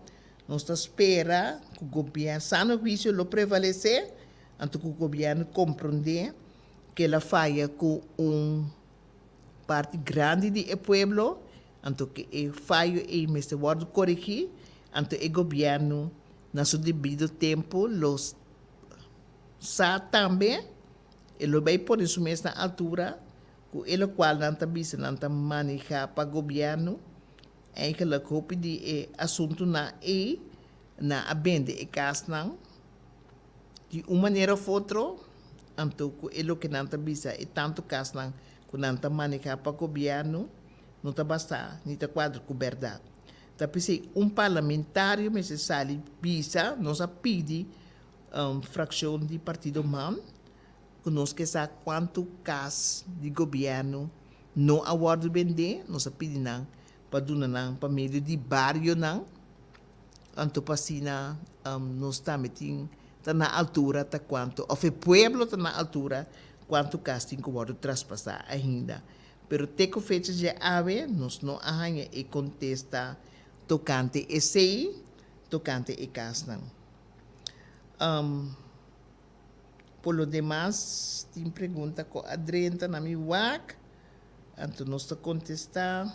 nós está espera que o governo, sano juízo, lo prevalecer, anto que o governo compreender que ela falha com parte grande do povo, anto que o falho é mesmo word corrigir, anto o governo, na seu devido tempo, los sa também, ele vai por isso mesmo na altura, que ele qual não está bisa, não está manejar para o governo, é que ele copia de assunto na abende e casa não, de uma maneira ou outra, anto que ele que não está bisa, e tanto casa não, que não está manejar para o governo, não está basta, nem está quadro com verdade. Tapi parlamentário, mas se sali bisa, nós pede fração de partido MAM, que nós que sabe quanto caso de governo não awardo vender, nós pede não, para donar para meio de bairro não, anto pasina nós também está na altura tá quanto, ou o pueblo está na altura quanto caso tem que awardo traspassar ainda. Pero teco fecha de ave, nós não arranha e contesta tocante esse, tocante e casa. Por lo demás, tem pergunta com a Adriana na mi wak, então nós está contestar.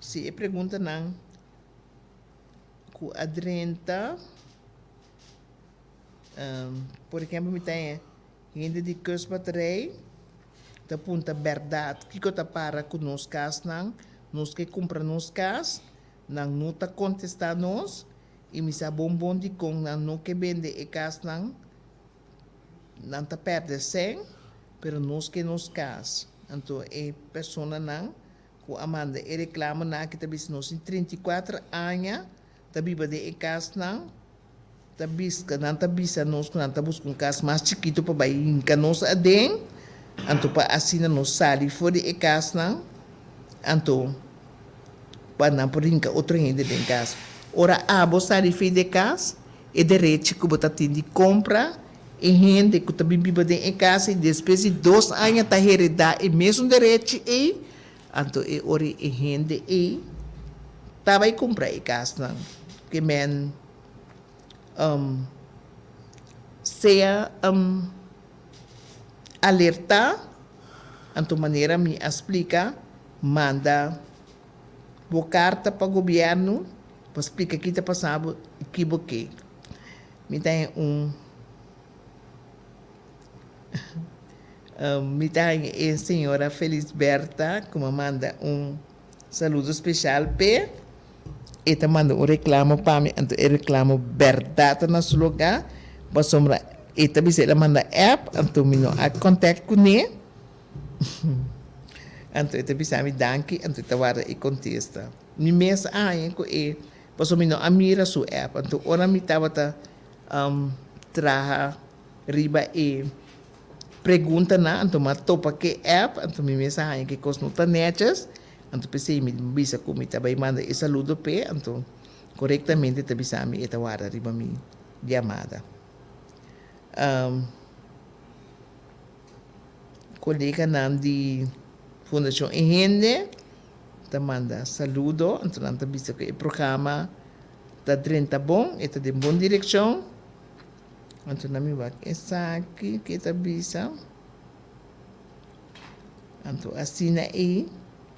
Se a pergunta não, com a Adriana, Por exemplo, me tem gente de cusbaterij, da punta verdade, que está para com nós cas não, nós que compra nós cas, não está contestar nós, e me sa bom de com não que vende e cas não está perde sem, pero nós que nós cas, então é pessoa não, que amanda e reclama na que também nós em 34 anos, também de e cas não, tabisca, não tabisa nós quando tá buscando caso mais chiquito para bair em canos adem, anto para assim não sali fora de casa não, anto para não por inca outro gente de casa. Ora abo sali fora de casa e direito que bota de compra e gente que também vive de casa e depois de 2 anos tá heredar e mesmo direito e anto e ori e gente e tá vai comprar e casa não, que men sea alerta, anto maneira me explica, manda boa carta para o governo, para explicar que está passando, equivoquei. Me tem me tem a senhora Felisberta, que me manda saludo especial para eta manda reclamo para mim, então reclamo verdade no seu lugar, para sombra eta bisa ela manda app, então me não há contato com ele, então eta bisa me danke, então eta vara e contesta. Me mesa com ele, para sombra não a mira sua app, então ora me tava traha riba e pergunta na, então ma topa que app, então me mesa que cos não tá netas. Então pensei me bisa ko mi tabay manda e saludo pe então corretamente tabi sa mi etawara riba mi llamada. Colega nan di Fundação Enhende ta manda saludo então nan tabi sa ko e programa ta 30 bom eta de bom direção. Então nami wak esa aqui que tabi sa. Então assina e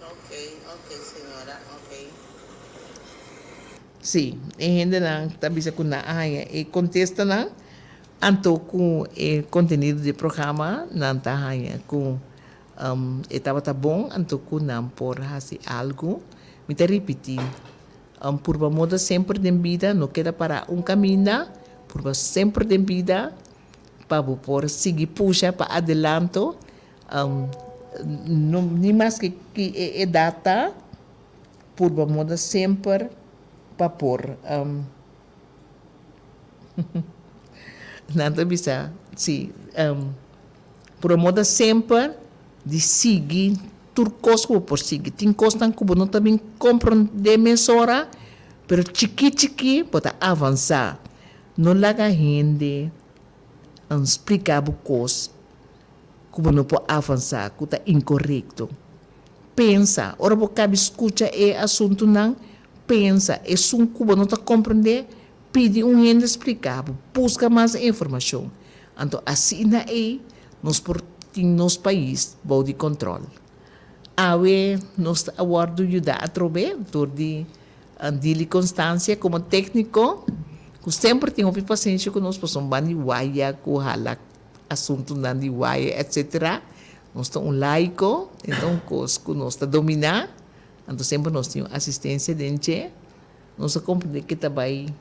Ok, senhora, ok. Sim, ainda não, talvez com na área e contesta não, anto com o conteúdo do programa não tá área com estava tá bom, anto com não por fazer algo, me te repetir, por moda sempre de vida, não queda para caminho, por sempre de vida, para por seguir puxa para adelanto, não nem mais que é data por moda sempre para pôr nada bisa sim por moda sempre de seguir turcos por seguir tem costan que não também compram de mesora pero chiqui para avançar não laga gente explicar coisas como não pode avançar, que está incorreto. Pensa, ora você escuta e assunto não, pensa, é um que não está compreender, pede gente explicar, busca mais informação. Então, assim é, nós nosso país, bom de controle. Awe, nós aguardo ajudar a trover, de constância como técnico, que sempre tem uma paciência que nós possamos bani waia, que halak, assunto na diwai, etc. Nós estamos laico, então que nós está dominar, então sempre nós temos assistência dentro, nós compreendemos que também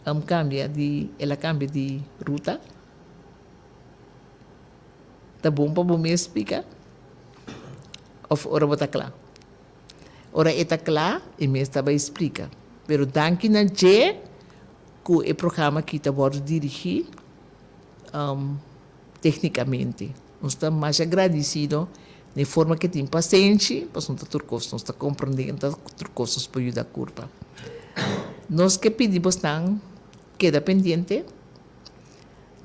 ela cambia de ruta. Tá bom para me explicar? Of ora bota claro. Ora está claro e me estava explica. Pero danke na je que o programa que está bora dirigir tecnicamente. Nós estamos mais agradecidos de forma que tem paciente, para nós está compreendendo turcos para ajudar a curva. Nós que pedimos não queda pendente,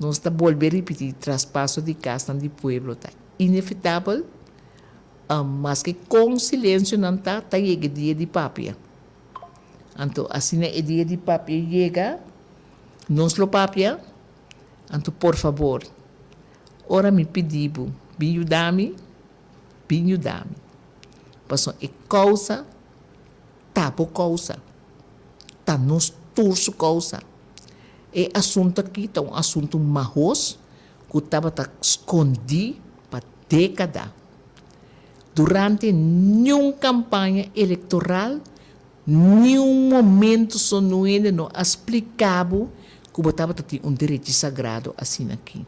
nós está volver a repetir traspasso de casa de pueblo está inevitável, mas que com silêncio não está chega dia de papia. Então assim é dia de papia chega, nós lo papia. Então, por favor, ora me pedibo, biudami. Passou é causa, tá por causa, tá nos turso causa. E assunto aqui é um assunto marros que estava escondido para décadas. Durante nenhuma campanha eleitoral, nenhum momento sonuendo não explicava que o estava tendo direito sagrado assim aqui.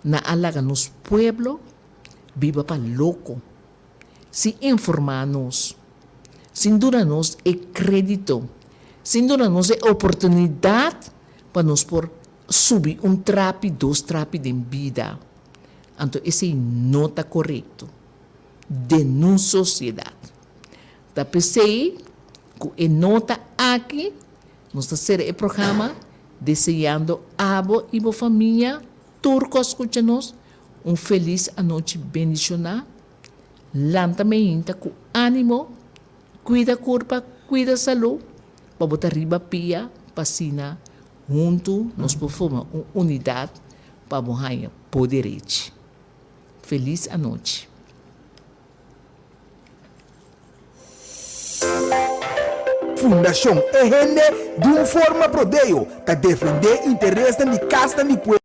Na alaga nos pueblos, viva para louco. Se informar-nos, sem dar-nos crédito, sem dar-nos oportunidade para nos por subir trapo, 2 trapos de vida. Então, esse não está correto. De nossa sociedade. Da pensei que nota aqui, nós fazer o programa desejando a você e a família, turcos escutando-nos, feliz noite bendicionada. Lentamente, com ânimo, cuida corpo, cuida saúde, para botar riba pia, pasina, junto, nós formamos uma unidade para morrer poder. Feliz noite. Fundação EGN de uma forma prodeio, que defende interesse de casta de pueblo.